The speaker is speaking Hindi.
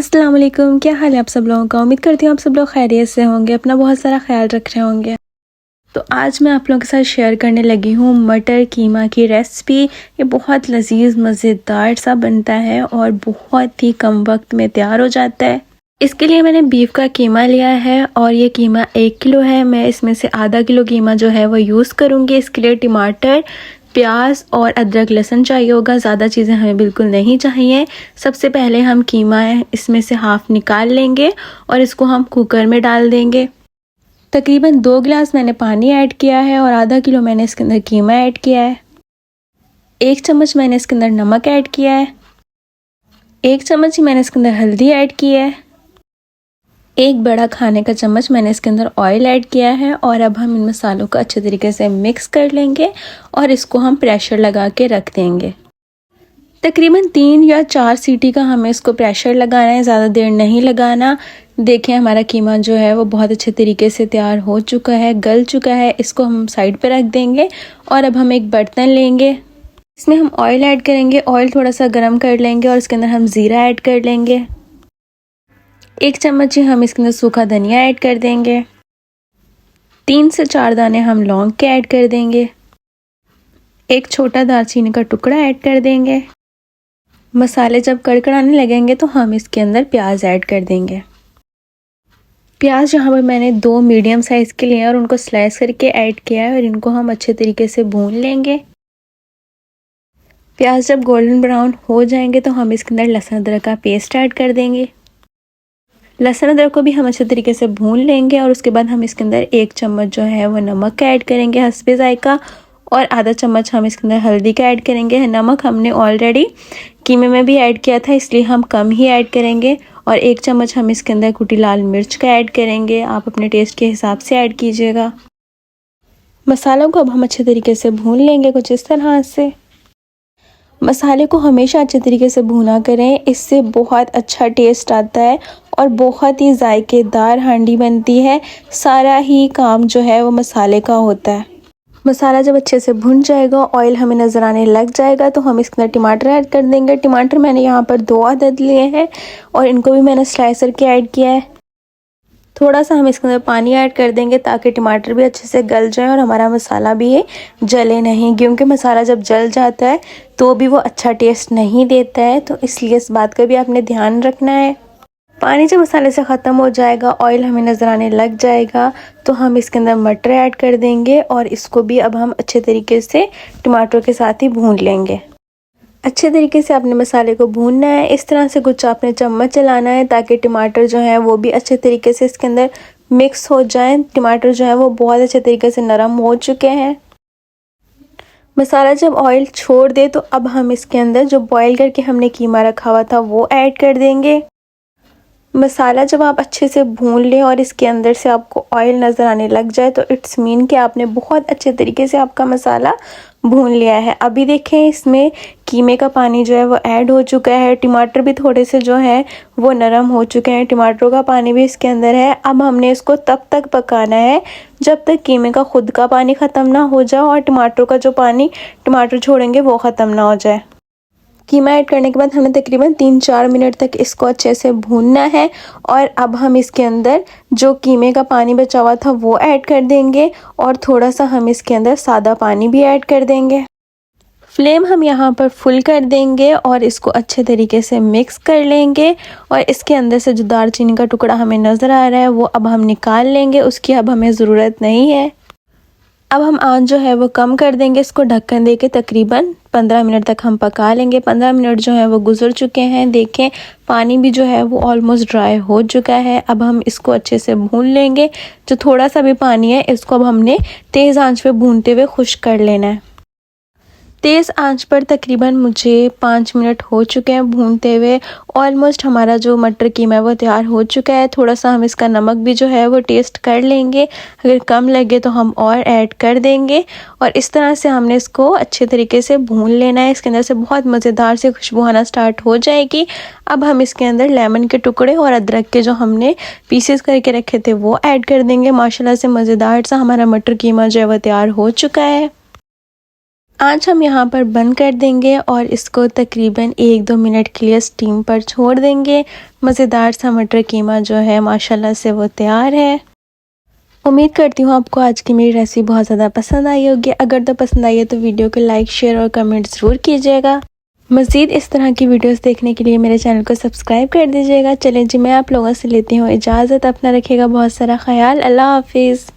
अस्सलाम वालेकुम, क्या हाल है आप सब लोगों का। उम्मीद करती हूँ आप सब लोग खैरियत से होंगे, अपना बहुत सारा ख्याल रख रहे होंगे। तो आज मैं आप लोगों के साथ शेयर करने लगी हूँ मटर कीमा की रेसिपी। ये बहुत लजीज मज़ेदार सा बनता है और बहुत ही कम वक्त में तैयार हो जाता है। इसके लिए मैंने बीफ का कीमा लिया है और ये कीमा 1 किलो है। मैं इसमें से आधा किलो कीमा जो है वो यूज़ करूँगी। इसके लिए टमाटर, प्याज और अदरक लहसुन चाहिए होगा। ज़्यादा चीज़ें हमें बिल्कुल नहीं चाहिए। सबसे पहले हम कीमा है इसमें से हाफ निकाल लेंगे और इसको हम कुकर में डाल देंगे। तकरीबन 2 गिलास मैंने पानी ऐड किया है और आधा किलो मैंने इसके अंदर कीमा ऐड किया है। 1 चम्मच मैंने इसके अंदर नमक ऐड किया है। 1 चम्मच ही मैंने इसके अंदर हल्दी ऐड की है। 1 बड़ा खाने का चम्मच मैंने इसके अंदर ऑयल ऐड किया है और अब हम इन मसालों को अच्छे तरीके से मिक्स कर लेंगे और इसको हम प्रेशर लगा के रख देंगे। तकरीबन 3 या 4 सीटी का हमें इसको प्रेशर लगाना है, ज़्यादा देर नहीं लगाना। देखें हमारा कीमा जो है वो बहुत अच्छे तरीके से तैयार हो चुका है, गल चुका है। इसको हम साइड पे रख देंगे और अब हम एक बर्तन लेंगे, इसमें हम ऑयल ऐड करेंगे। ऑयल थोड़ा सा गर्म कर लेंगे और इसके अंदर हम ज़ीरा ऐड कर लेंगे। 1 चम्मच ही हम इसके अंदर सूखा धनिया ऐड कर देंगे। 3 से 4 दाने हम लौंग के ऐड कर देंगे। 1 छोटा दालचीनी का टुकड़ा ऐड कर देंगे। मसाले जब कड़कड़ाने लगेंगे तो हम इसके अंदर प्याज ऐड कर देंगे। प्याज यहाँ पर मैंने 2 मीडियम साइज़ के लिए हैं और उनको स्लाइस करके ऐड किया है और इनको हम अच्छे तरीके से भून लेंगे। प्याज जब गोल्डन ब्राउन हो जाएंगे तो हम इसके अंदर लहसुन अदरक का पेस्ट ऐड कर देंगे। लहसुन अदरक को भी हम अच्छे तरीके से भून लेंगे और उसके बाद हम इसके अंदर 1 चम्मच जो है वो नमक का ऐड करेंगे हस्बे जायका और आधा चम्मच हम इसके अंदर हल्दी का ऐड करेंगे। नमक हमने ऑलरेडी कीमे में भी ऐड किया था, इसलिए हम कम ही ऐड करेंगे। और 1 चम्मच हम इसके अंदर कुटी लाल मिर्च का ऐड करेंगे। आप अपने टेस्ट के हिसाब से ऐड कीजिएगा। मसालों को अब हम अच्छे तरीके से भून लेंगे कुछ इस तरह से। मसाले को हमेशा अच्छे तरीके से भुना करें, इससे बहुत अच्छा टेस्ट आता है और बहुत ही जायकेदार हांडी बनती है। सारा ही काम जो है वो मसाले का होता है। मसाला जब अच्छे से भुन जाएगा, ऑयल हमें नज़र आने लग जाएगा तो हम इसके अंदर टमाटर ऐड कर देंगे। टमाटर मैंने यहाँ पर 2 अदद लिए हैं और इनको भी मैंने स्लाइस करके ऐड किया है। थोड़ा सा हम इसके अंदर पानी ऐड कर देंगे ताकि टमाटर भी अच्छे से गल जाए और हमारा मसाला भी जले नहीं, क्योंकि मसाला जब जल जाता है तो भी वो अच्छा टेस्ट नहीं देता है। तो इसलिए इस बात का भी आपने ध्यान रखना है। पानी जब मसाले से ख़त्म हो जाएगा, ऑयल हमें नज़र आने लग जाएगा तो हम इसके अंदर मटर ऐड कर देंगे और इसको भी अब हम अच्छे तरीके से टमाटर के साथ ही भून लेंगे। अच्छे तरीके से आपने मसाले को भूनना है। इस तरह से कुछ आपने चम्मच चलाना है ताकि टमाटर जो है वो भी अच्छे तरीके से इसके अंदर मिक्स हो जाए। टमाटर जो है वो बहुत अच्छे तरीके से नरम हो चुके हैं। मसाला जब ऑयल छोड़ दे तो अब हम इसके अंदर जो बॉईल करके हमने कीमा रखा हुआ था वो ऐड कर देंगे। मसाला जब आप अच्छे से भून लें और इसके अंदर से आपको ऑयल नज़र आने लग जाए तो इट्स मीन कि आपने बहुत अच्छे तरीके से आपका मसाला भून लिया है। अभी देखें इसमें कीमे का पानी जो है वो ऐड हो चुका है। टमाटर भी थोड़े से जो है वो नरम हो चुके हैं, टमाटरों का पानी भी इसके अंदर है। अब हमने इसको तब तक पकाना है जब तक कीमे का खुद का पानी ख़त्म ना हो जाए और टमाटरों का जो पानी टमाटर छोड़ेंगे वो ख़त्म ना हो जाए। कीमा ऐड करने के बाद हमें तकरीबन 3-4 मिनट तक इसको अच्छे से भूनना है और अब हम इसके अंदर जो कीमे का पानी बचा हुआ था वो ऐड कर देंगे और थोड़ा सा हम इसके अंदर सादा पानी भी ऐड कर देंगे। फ्लेम हम यहाँ पर फुल कर देंगे और इसको अच्छे तरीके से मिक्स कर लेंगे और इसके अंदर से जो दालचीनी का टुकड़ा हमें नज़र आ रहा है वो अब हम निकाल लेंगे, उसकी अब हमें ज़रूरत नहीं है। अब हम आंच जो है वो कम कर देंगे, इसको ढक्कन दे के तकरीबन 15 मिनट तक हम पका लेंगे। 15 मिनट जो है वो गुजर चुके हैं। देखें पानी भी जो है वो ऑलमोस्ट ड्राई हो चुका है। अब हम इसको अच्छे से भून लेंगे। जो थोड़ा सा भी पानी है इसको अब हमने तेज़ आंच पे भूनते हुए खुश्क कर लेना है। तेज़ आंच पर तकरीबन मुझे 5 मिनट हो चुके हैं भूनते हुए। ऑलमोस्ट हमारा जो मटर कीमा है वो तैयार हो चुका है। थोड़ा सा हम इसका नमक भी जो है वो टेस्ट कर लेंगे, अगर कम लगे तो हम और ऐड कर देंगे। और इस तरह से हमने इसको अच्छे तरीके से भून लेना है। इसके अंदर से बहुत मज़ेदार से खुशबू आना स्टार्ट हो जाएगी। अब हम इसके अंदर लेमन के टुकड़े और अदरक के जो हमने पीसेस करके रखे थे वो ऐड कर देंगे। माशाल्लाह से मज़ेदार सा हमारा मटर कीमा जो है वो तैयार हो चुका है। आज हम यहाँ पर बंद कर देंगे और इसको तकरीबन 1-2 मिनट के लिए स्टीम पर छोड़ देंगे। मज़ेदार सा मटर कीमा जो है माशाल्लाह से वो तैयार है। उम्मीद करती हूँ आपको आज की मेरी रेसिपी बहुत ज़्यादा पसंद आई होगी। अगर तो पसंद आई है तो वीडियो को लाइक, शेयर और कमेंट ज़रूर कीजिएगा। मज़ीद इस तरह की वीडियोस देखने के लिए मेरे चैनल को सब्सक्राइब कर दीजिएगा। चलें जी, मैं आप लोगों से लेती हूँ इजाज़त। अपना रखिएगा बहुत सारा ख्याल। अल्लाह हाफिज़।